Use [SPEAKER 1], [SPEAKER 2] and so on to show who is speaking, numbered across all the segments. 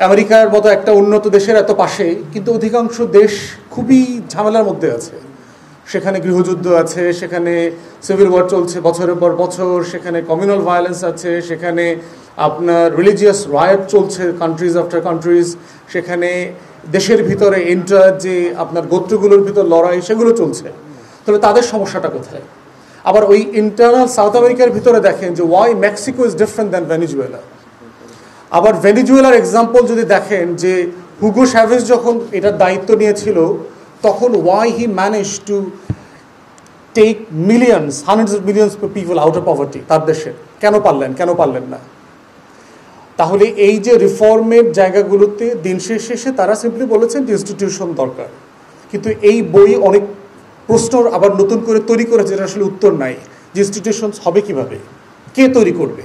[SPEAKER 1] আমেরিকার মতো একটা উন্নত দেশের এত পাশে, কিন্তু অধিকাংশ দেশ খুবই ঝামেলার মধ্যে আছে। সেখানে গৃহযুদ্ধ আছে, সেখানে সিভিল ওয়ার চলছে বছরের পর বছর, সেখানে কমিউনাল ভায়োলেন্স আছে, সেখানে আপনার রিলিজিয়াস রায়ট চলছে কান্ট্রিজ আফটার কান্ট্রিজ, সেখানে দেশের ভিতরে ইন্টার যে আপনার গোত্রগুলোর ভিতর লড়াই সেগুলো চলছে। তাহলে তাদের সমস্যাটা কোথায়? আবার ওই ইন্টারনাল সাউথ আমেরিকার ভিতরে দেখেন যে why Mexico is different than Venezuela. আবার ভেনিজুয়েলার এক্সাম্পল যদি দেখেন যে হুগো শ্যাভেজ যখন এটার দায়িত্ব নিয়েছিল তখন why he manage to take millions, hundreds of millions people out of poverty তার দেশে, কেন পারলেন না? তাহলে এই যে রিফর্মের জায়গাগুলোতে দিন শেষে তারা সিম্পলি বলেছেন যে ইনস্টিটিউশন দরকার, কিন্তু এই বই অনেক প্রশ্ন আবার নতুন করে তৈরি করেছে যেটা আসলে উত্তর নাই। যে ইনস্টিটিউশনস হবে কিভাবে, কে তৈরি করবে,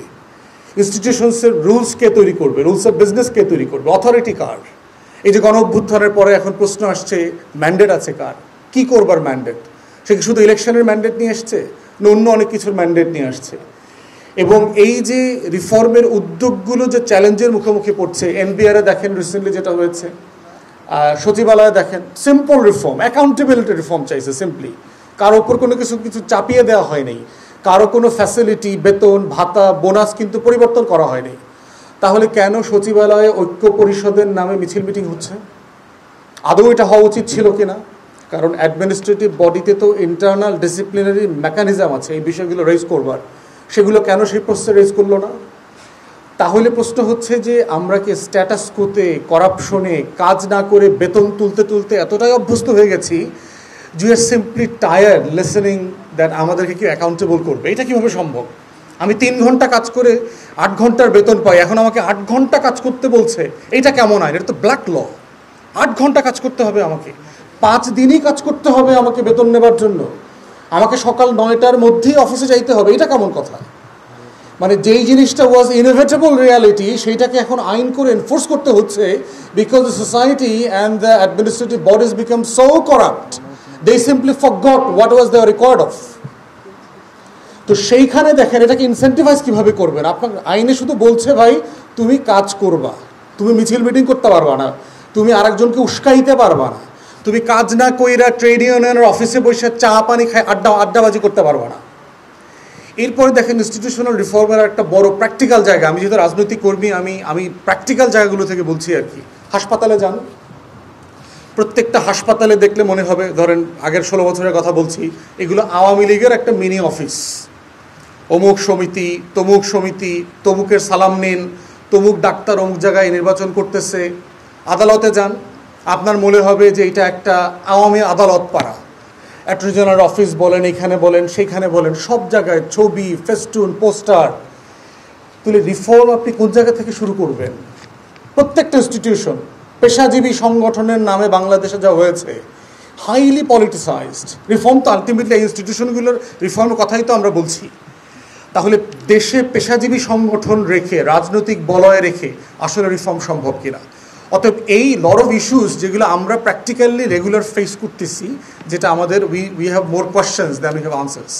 [SPEAKER 1] ইনস্টিটিউশনসের রুলস কে তৈরি করবে, রুলস অফ বিজনেস কে তৈরি করবে, অথরিটি কার? এই যে গণ অভ্যুত্থানের পরে এখন প্রশ্ন আসছে ম্যান্ডেট আছে কার, কি করবার ম্যান্ডেট? সে কি শুধু ইলেকশনের ম্যান্ডেট নিয়ে আসছে না অন্য অনেক কিছুর ম্যান্ডেট নিয়ে আসছে? এবং এই যে রিফর্মের উদ্যোগগুলো যে চ্যালেঞ্জের মুখোমুখি পড়ছে, এনবিআরে দেখেন রিসেন্টলি যেটা হয়েছে, সচিবালয়ে দেখেন, সিম্পল রিফর্ম, অ্যাকাউন্টেবিলিটি রিফর্ম চাইছে সিম্পলি, কারো ওপর কোনো কিছু চাপিয়ে দেওয়া হয়নি, কারো কোনো ফ্যাসিলিটি, বেতন ভাতা, বোনাস কিন্তু পরিবর্তন করা হয়নি। তাহলে কেন সচিবালয়ে ঐক্য পরিষদের নামে মিছিল মিটিং হচ্ছে? আদৌ এটা হওয়া উচিত ছিল কিনা? কারণ অ্যাডমিনিস্ট্রেটিভ বডিতে তো ইন্টারনাল ডিসিপ্লিনারি মেকানিজম আছে এই বিষয়গুলো রেজ করবার, সেগুলো কেন সেই প্রশ্নে রেজ করলো না? তাহলে প্রশ্ন হচ্ছে যে আমরা কি স্ট্যাটাস কোতে, করাপশনে, কাজ না করে বেতন তুলতে এতটাই অভ্যস্ত হয়ে গেছি যে আর সিম্পলি টায়ার্ড লিসেনিং দ্যাট আমাদেরকে কেউ অ্যাকাউন্টেবল করবে? এটা কীভাবে সম্ভব? আমি 3 ঘন্টা কাজ করে 8 ঘন্টার বেতন পাই, এখন আমাকে 8 ঘন্টা কাজ করতে বলছে, এইটা কেমন আইন? এটা তো ব্ল্যাক ল। 8 ঘন্টা কাজ করতে হবে আমাকে, 5 দিনই কাজ করতে হবে আমাকে বেতন নেবার জন্য, আমাকে সকাল 9টার মধ্যেই অফিসে যাইতে হবে, এটা কেমন কথা? মানে যেই জিনিসটা ওয়াজ ইনএভিটেবল রিয়ালিটি সেইটাকে এখন আইন করে এনফোর্স করতে হচ্ছে, because the society and the administrative bodies become so corrupt, they simply forgot what was the record of. তো সেইখানে দেখেন এটাকে ইনসেন্টিভাইজ কীভাবে করবেন? আপনার আইনে শুধু বলছে ভাই তুমি কাজ করবা, তুমি মিছিল মিটিং করতে পারবা না, তুমি আরেকজনকে উস্কাইতে পারবা না, তুমি কাজ না কইরা ট্রেড ইউনিয়নের অফিসে বসে চা পানি খাই আড্ডাবাজি করতে পারবা না। এরপরে দেখেন ইনস্টিটিউশনাল রিফর্মের একটা বড় প্র্যাকটিক্যাল জায়গা, আমি যেহেতু রাজনৈতিক কর্মী আমি প্র্যাকটিক্যাল জায়গাগুলো থেকে বলছি আর কি। হাসপাতালে যান, প্রত্যেকটা হাসপাতালে দেখলে মনে হবে, ধরেন আগের 16 বছরের কথা বলছি, এগুলো আওয়ামী লীগের একটা মিনি অফিস। অমুক সমিতি, তমুকের সালাম নিন, তমুক ডাক্তার অমুক জায়গায় নির্বাচন করতেছে। আদালতে যান, আপনার মনে হবে যে এটা একটা আওয়ামী আদালত পাড়া। অ্যাটর্নি জেনারেল অফিস বলেন, এখানে বলেন, সেইখানে বলেন, সব জায়গায় ছবি, ফেস্টুন, পোস্টার। তাহলে রিফর্ম আপনি কোন জায়গা থেকে শুরু করবেন? প্রত্যেকটা ইনস্টিটিউশন, পেশাজীবী সংগঠনের নামে বাংলাদেশে যা হয়েছে, হাইলি পলিটিসাইজড। রিফর্ম তো আলটিমেটলি এই ইনস্টিটিউশনগুলোর রিফর্মের কথাই তো আমরা বলছি। তাহলে দেশে পেশাজীবী সংগঠন রেখে, রাজনৈতিক বলয় রেখে আসলে রিফর্ম সম্ভব কিনা? অতএব এই লট অফ ইস্যুস যেগুলো আমরা প্র্যাকটিক্যালি রেগুলার ফেস করতেছি, যেটা আমাদের we have more questions than we have answers.